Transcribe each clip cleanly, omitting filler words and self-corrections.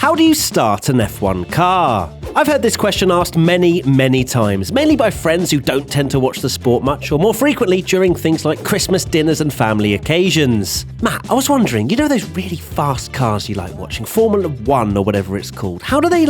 How do you start an F1 car? I've heard this question asked many times, mainly by friends who don't tend to watch the sport much, or more frequently during things like Christmas dinners and family occasions. Matt, I was wondering, you know those really fast cars you like watching, Formula 1 or whatever it's called, how do they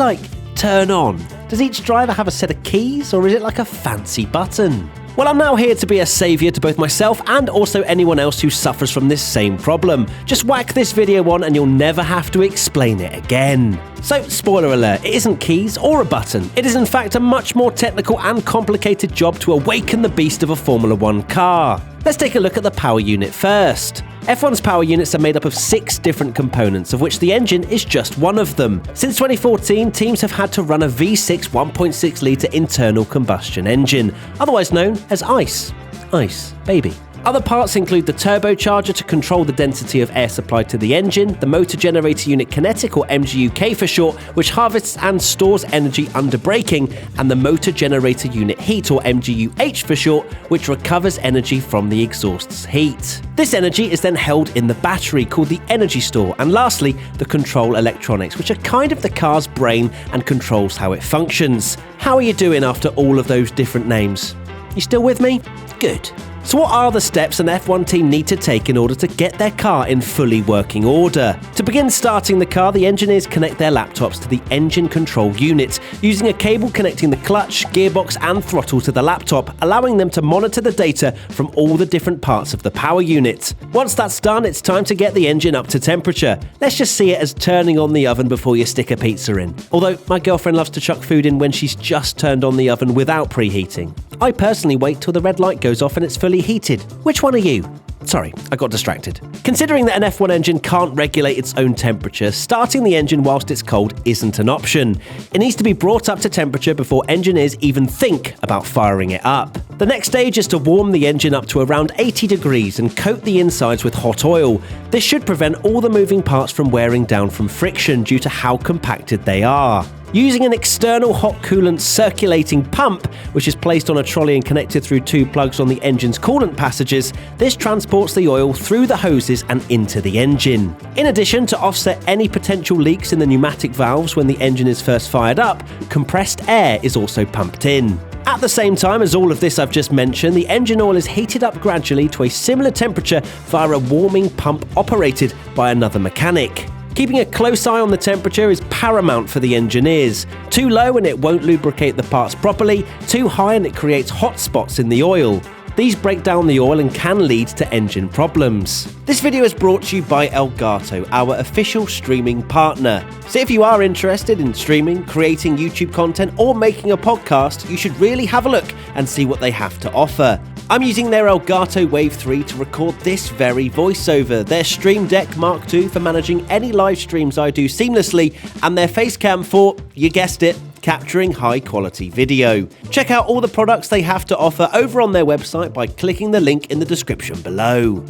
turn on? Does each driver have a set of keys, or is it like a fancy button? Well, I'm now here to be a saviour to both myself and also anyone else who suffers from this same problem. Just whack this video on and you'll never have to explain it again. So, spoiler alert, it isn't keys or a button. It is in fact a much more technical and complicated job to awaken the beast of a Formula 1 car. Let's take a look at the power unit first. F1's power units are made up of 6 different components, of which the engine is just one of them. Since 2014, teams have had to run a V6 1.6 litre internal combustion engine, otherwise known as ICE. ICE, baby. Other parts include the turbocharger to control the density of air supplied to the engine, the motor generator unit kinetic, or MGUK for short, which harvests and stores energy under braking, and the motor generator unit heat, or MGUH for short, which recovers energy from the exhaust's heat. This energy is then held in the battery, called the energy store, and lastly, the control electronics, which are kind of the car's brain and controls how it functions. How are you doing after all of those different names? You still with me? Good. So what are the steps an F1 team need to take in order to get their car in fully working order? To begin starting the car, the engineers connect their laptops to the engine control unit, using a cable connecting the clutch, gearbox and throttle to the laptop, allowing them to monitor the data from all the different parts of the power unit. Once that's done, it's time to get the engine up to temperature. Let's just see it as turning on the oven before you stick a pizza in. Although my girlfriend loves to chuck food in when she's just turned on the oven without preheating. I personally wait till the red light goes off and it's fully heated. Which one are you? Sorry, I got distracted. Considering that an F1 engine can't regulate its own temperature, starting the engine whilst it's cold isn't an option. It needs to be brought up to temperature before engineers even think about firing it up. The next stage is to warm the engine up to around 80 degrees and coat the insides with hot oil. This should prevent all the moving parts from wearing down from friction due to how compacted they are. Using an external hot coolant circulating pump, which is placed on a trolley and connected through 2 plugs on the engine's coolant passages, this transports the oil through the hoses and into the engine. In addition, to offset any potential leaks in the pneumatic valves when the engine is first fired up, compressed air is also pumped in. At the same time as all of this I've just mentioned, the engine oil is heated up gradually to a similar temperature via a warming pump operated by another mechanic. Keeping a close eye on the temperature is paramount for the engineers. Too low and it won't lubricate the parts properly, too high and it creates hot spots in the oil. These break down the oil and can lead to engine problems. This video is brought to you by Elgato, our official streaming partner. So if you are interested in streaming, creating YouTube content or making a podcast, you should really have a look and see what they have to offer. I'm using their Elgato Wave 3 to record this very voiceover, their Stream Deck Mark II for managing any live streams I do seamlessly, and their Facecam for, you guessed it, capturing high quality video. Check out all the products they have to offer over on their website by clicking the link in the description below.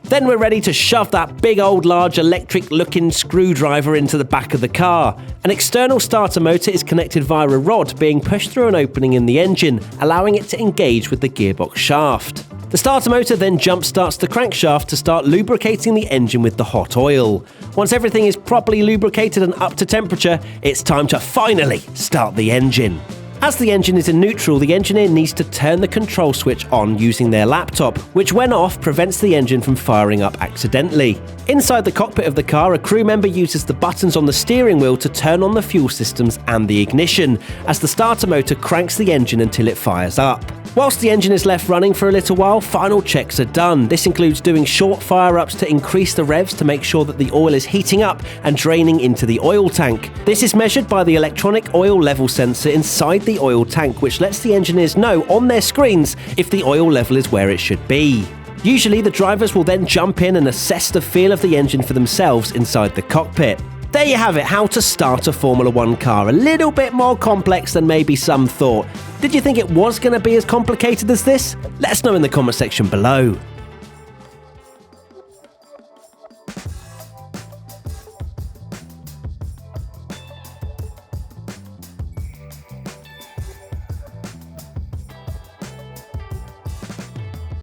Then we're ready to shove that big old large electric looking screwdriver into the back of the car. An external starter motor is connected via a rod being pushed through an opening in the engine, allowing it to engage with the gearbox shaft. The starter motor then jump starts the crankshaft to start lubricating the engine with the hot oil. Once everything is properly lubricated and up to temperature, it's time to finally start the engine. As the engine is in neutral, the engineer needs to turn the control switch on using their laptop, which when off prevents the engine from firing up accidentally. Inside the cockpit of the car, a crew member uses the buttons on the steering wheel to turn on the fuel systems and the ignition, as the starter motor cranks the engine until it fires up. Whilst the engine is left running for a little while, final checks are done. This includes doing short fire-ups to increase the revs to make sure that the oil is heating up and draining into the oil tank. This is measured by the electronic oil level sensor inside the oil tank, which lets the engineers know on their screens if the oil level is where it should be. Usually, the drivers will then jump in and assess the feel of the engine for themselves inside the cockpit. There you have it, how to start a Formula 1 car. A little bit more complex than maybe some thought. Did you think it was going to be as complicated as this? Let us know in the comment section below.